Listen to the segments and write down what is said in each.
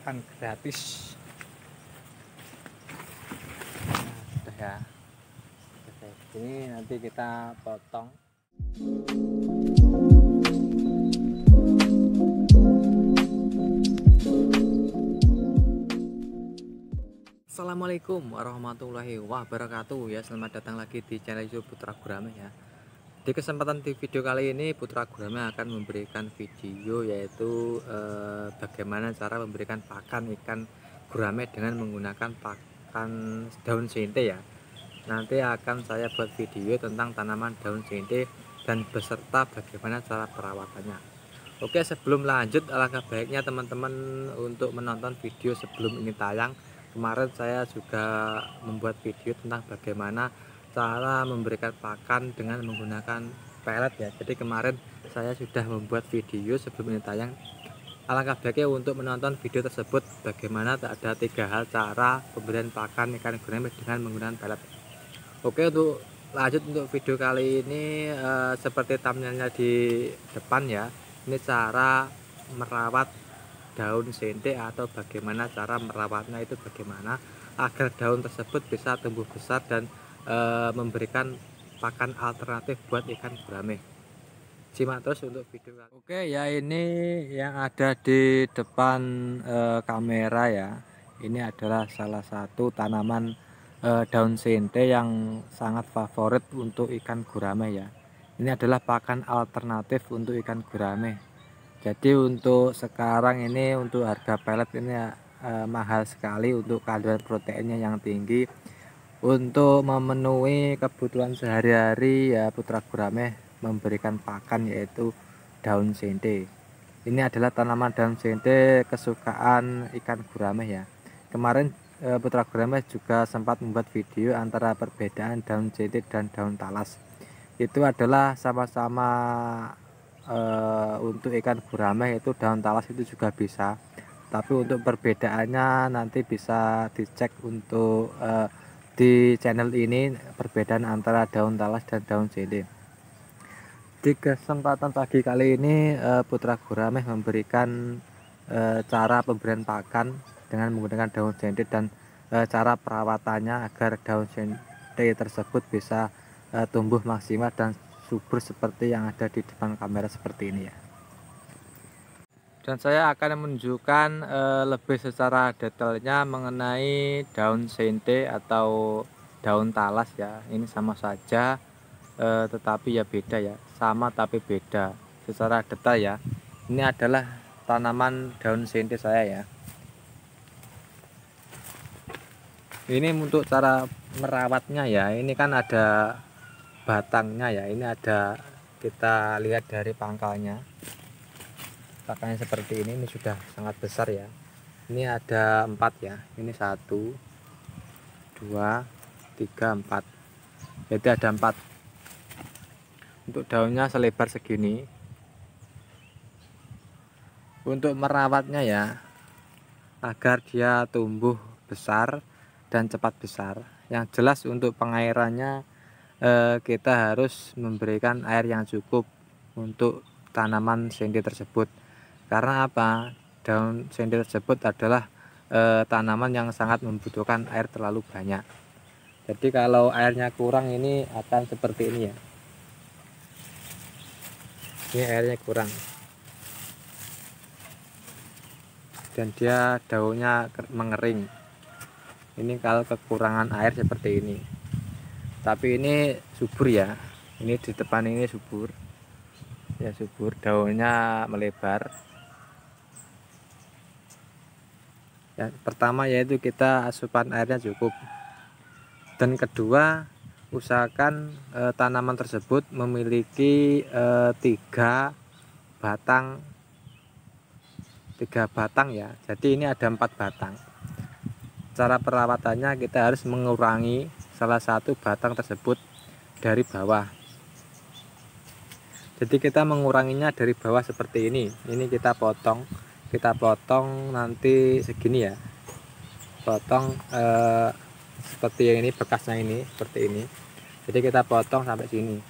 pakan gratis. Nah, sudah ya. Oke, ini nanti kita potong. Assalamualaikum warahmatullahi wabarakatuh ya. Selamat datang lagi di channel YouTube Putra Gurame ya. Di kesempatan di video kali ini Putra Gurame akan memberikan video yaitu bagaimana cara memberikan pakan ikan gurame dengan menggunakan pakan daun sente ya. Nanti akan saya buat video tentang tanaman daun sente dan beserta bagaimana cara perawatannya. Oke, sebelum lanjut alangkah baiknya teman-teman untuk menonton video sebelum ini tayang. Kemarin saya juga membuat video tentang bagaimana cara memberikan pakan dengan menggunakan pelet ya. Jadi kemarin saya sudah membuat video sebelum ini tayang. Alangkah baiknya untuk menonton video tersebut bagaimana ada 3 hal cara pemberian pakan ikan gurame dengan menggunakan pelet. Oke, untuk lanjut untuk video kali ini seperti thumbnailnya di depan ya. Ini cara merawat daun sente atau bagaimana cara merawatnya itu bagaimana agar daun tersebut bisa tumbuh besar dan memberikan pakan alternatif buat ikan gurame. Simak terus untuk video kali. Oke ya, ini yang ada di depan kamera ya. Ini adalah salah satu tanaman daun sente yang sangat favorit untuk ikan gurame ya. Ini adalah pakan alternatif untuk ikan gurame. Jadi untuk sekarang ini untuk harga pelet ini mahal sekali untuk kandungan proteinnya yang tinggi. Untuk memenuhi kebutuhan sehari-hari ya Putra Gurame memberikan pakan yaitu daun sente. Ini adalah tanaman daun sente kesukaan ikan gurame ya. Kemarin Putra Gurame juga sempat membuat video antara perbedaan daun sente dan daun talas. Itu adalah sama-sama untuk ikan gurame itu daun talas itu juga bisa, tapi untuk perbedaannya nanti bisa dicek untuk di channel ini perbedaan antara daun talas dan daun sente. Di kesempatan pagi kali ini Putra Gurame memberikan cara pemberian pakan dengan menggunakan daun sente dan cara perawatannya agar daun sente tersebut bisa tumbuh maksimal dan subur seperti yang ada di depan kamera seperti ini ya. Dan saya akan menunjukkan lebih secara detailnya mengenai daun sente atau daun talas ya. Ini sama saja tetapi ya beda ya, sama tapi beda secara detail ya. Ini adalah tanaman daun sente saya ya. Ini untuk cara merawatnya ya, ini kan ada batangnya ya, ini ada, kita lihat dari pangkalnya seperti ini sudah sangat besar ya. Ini ada 4 ya, ini 1 2 3 4, jadi ada 4. Untuk daunnya selebar segini. Untuk merawatnya ya agar dia tumbuh besar dan cepat besar, yang jelas untuk pengairannya kita harus memberikan air yang cukup untuk tanaman sente tersebut. Karena apa? Daun sente tersebut adalah tanaman yang sangat membutuhkan air terlalu banyak. Jadi kalau airnya kurang ini akan seperti ini ya. Ini airnya kurang. Dan dia daunnya mengering. Ini kalau kekurangan air seperti ini. Tapi ini subur ya, ini di depan ini subur ya, subur, daunnya melebar ya. Pertama yaitu kita asupan airnya cukup, dan kedua usahakan tanaman tersebut memiliki 3 batang ya. Jadi ini ada 4 batang. Cara perawatannya kita harus mengurangi salah satu batang tersebut dari bawah. Jadi kita menguranginya dari bawah seperti ini. Ini kita potong nanti segini ya. Potong seperti yang ini, bekasnya ini seperti ini. Jadi kita potong sampai sini.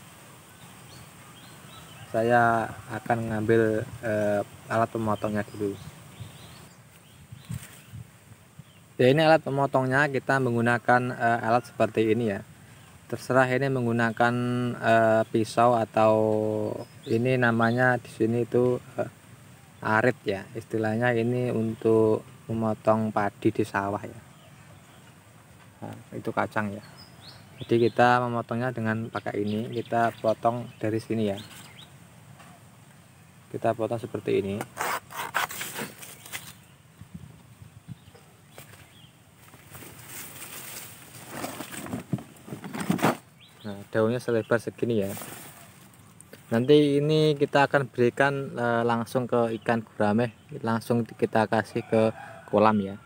Saya akan mengambil alat pemotongnya dulu. Ya, ini alat pemotongnya, kita menggunakan alat seperti ini ya. Terserah ini menggunakan pisau atau ini namanya di sini itu arit ya. Istilahnya ini untuk memotong padi di sawah ya. Nah, itu kacang ya. Jadi kita memotongnya dengan pakai ini, kita potong dari sini ya. Kita potong seperti ini. Nah, daunnya selebar segini ya. Nanti ini kita akan berikan langsung ke ikan gurame, langsung kita kasih ke kolam ya.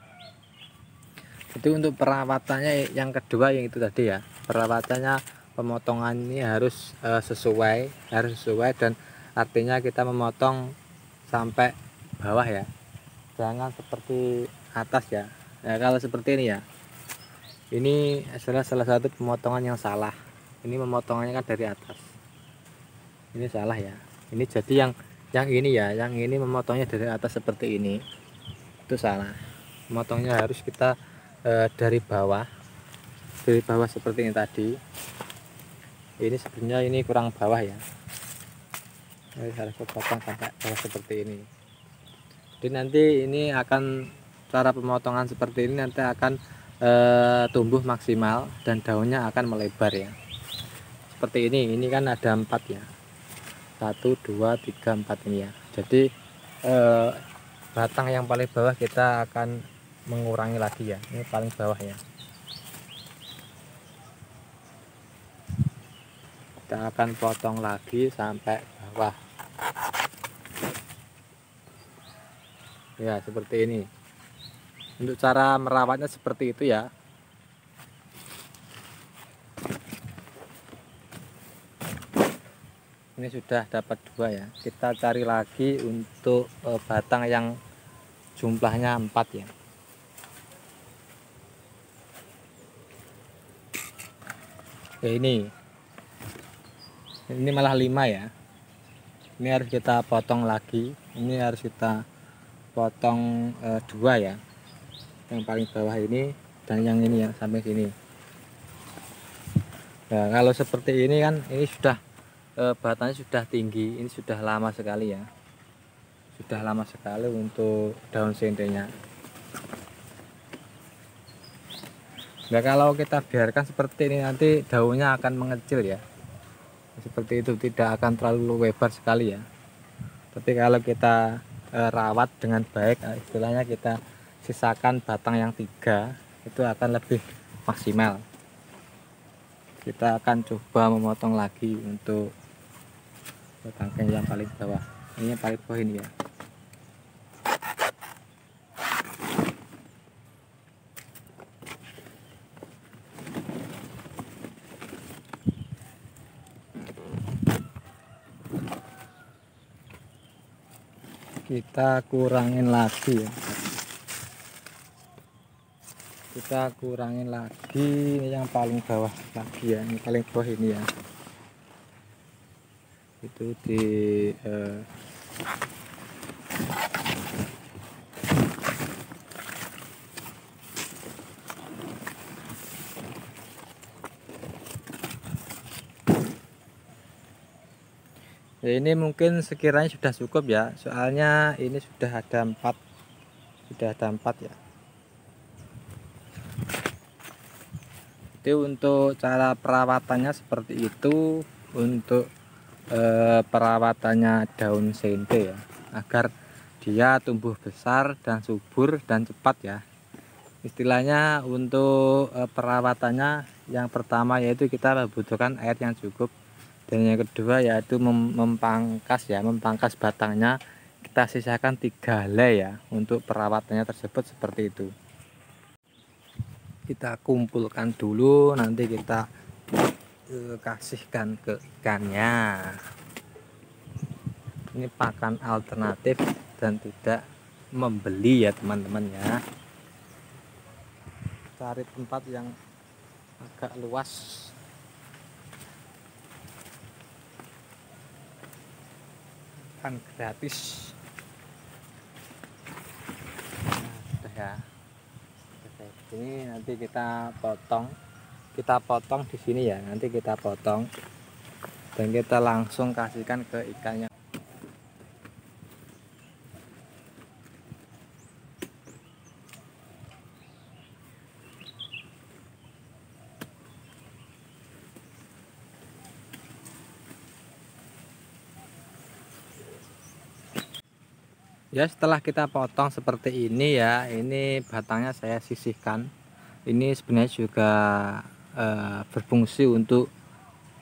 Jadi untuk perawatannya yang kedua yang itu tadi ya, perawatannya pemotongan ini harus sesuai dan artinya kita memotong sampai bawah ya, jangan seperti atas ya. Nah, kalau seperti ini ya, ini adalah salah satu pemotongan yang salah. Ini pemotongannya kan dari atas, ini salah ya. Ini jadi yang ini ya, yang ini memotongnya dari atas seperti ini, itu salah. Memotongnya harus kita dari bawah seperti ini tadi. Ini sebenarnya ini kurang bawah ya, ini harus potong sampai bawah seperti ini. Jadi nanti ini akan, cara pemotongan seperti ini nanti akan tumbuh maksimal dan daunnya akan melebar ya, seperti ini kan ada 4 ya, 1 2 3 4 ini ya. Jadi batang yang paling bawah kita akan mengurangi lagi ya, ini paling bawah ya, kita akan potong lagi sampai bawah ya, seperti ini. Untuk cara merawatnya seperti itu ya. Ini sudah dapat 2 ya, kita cari lagi untuk batang yang jumlahnya 4 ya. Ya, ini malah 5 ya. Ini harus kita potong lagi, ini harus kita potong 2 ya, yang paling bawah ini dan yang ini ya sampai sini. Nah, kalau seperti ini kan ini sudah batangnya sudah tinggi, ini sudah lama sekali ya, sudah lama sekali untuk daun sentenya. Nah, kalau kita biarkan seperti ini nanti daunnya akan mengecil ya, seperti itu, tidak akan terlalu lebar sekali ya. Tapi kalau kita rawat dengan baik, istilahnya kita sisakan batang yang 3, itu akan lebih maksimal. Kita akan coba memotong lagi untuk batang yang paling bawah, ini yang paling bawah ini ya. Kita kurangin lagi ya, kita kurangin lagi, ini yang paling bawah lagi ya, ini paling bawah ini ya, itu di ya, ini mungkin sekiranya sudah cukup ya, soalnya ini sudah ada 4 ya. Jadi untuk cara perawatannya seperti itu, untuk perawatannya daun sente ya, agar dia tumbuh besar dan subur dan cepat ya. Istilahnya untuk perawatannya, yang pertama yaitu kita membutuhkan air yang cukup, dan yang kedua yaitu memangkas batangnya. Kita sisakan 3 helai ya untuk perawatannya tersebut, seperti itu. Kita kumpulkan dulu, nanti kita kasihkan ke ikannya. Ini pakan alternatif dan tidak membeli ya teman-teman ya. Cari tempat yang agak luas. Kan gratis. Nah, sudah ya, sudah saya Ini nanti kita potong di sini ya, nanti kita potong dan kita langsung kasihkan ke ikannya. Ya, setelah kita potong seperti ini ya, ini batangnya saya sisihkan. Ini sebenarnya juga berfungsi untuk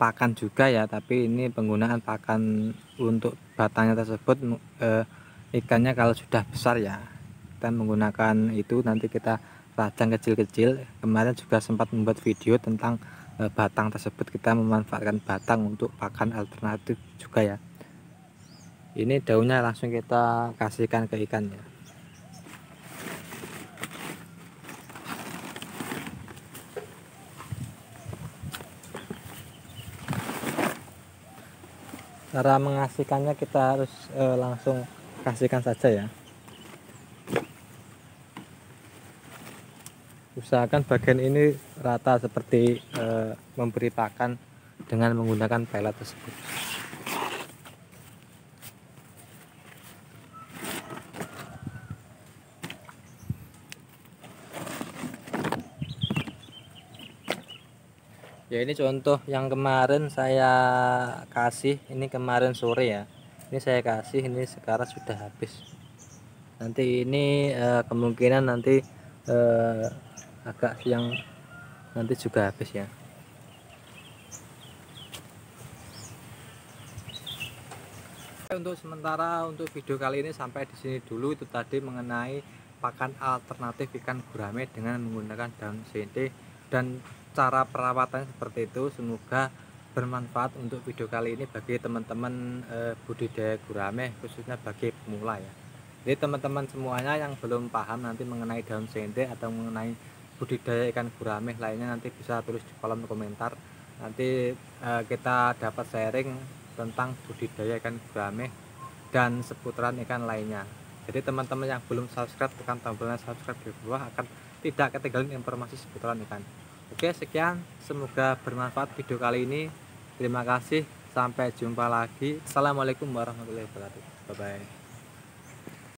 pakan juga ya, tapi ini penggunaan pakan untuk batangnya tersebut. Ikannya kalau sudah besar ya, kita menggunakan itu, nanti kita rajang kecil-kecil. Kemarin juga sempat membuat video tentang batang tersebut, kita memanfaatkan batang untuk pakan alternatif juga ya. Ini daunnya langsung kita kasihkan ke ikannya. Cara mengasihkannya kita harus langsung kasihkan saja ya. Usahakan bagian ini rata seperti memberi pakan dengan menggunakan pelet tersebut. Ya, ini contoh yang kemarin saya kasih, ini kemarin sore ya. Ini saya kasih, ini sekarang sudah habis. Nanti ini kemungkinan nanti agak siang nanti juga habis ya. Untuk sementara untuk video kali ini sampai di sini dulu. Itu tadi mengenai pakan alternatif ikan gurame dengan menggunakan daun sente dan cara perawatannya seperti itu. Semoga bermanfaat untuk video kali ini bagi teman-teman budidaya gurame, khususnya bagi pemula ya. Jadi teman-teman semuanya yang belum paham nanti mengenai daun sente atau mengenai budidaya ikan gurame lainnya, nanti bisa tulis di kolom komentar. Nanti kita dapat sharing tentang budidaya ikan gurame dan seputaran ikan lainnya. Jadi teman-teman yang belum subscribe, tekan tombolnya subscribe di bawah akan tidak ketinggalan informasi seputaran ikan. Oke, sekian, semoga bermanfaat video kali ini. Terima kasih, sampai jumpa lagi. Assalamualaikum warahmatullahi wabarakatuh. Bye bye.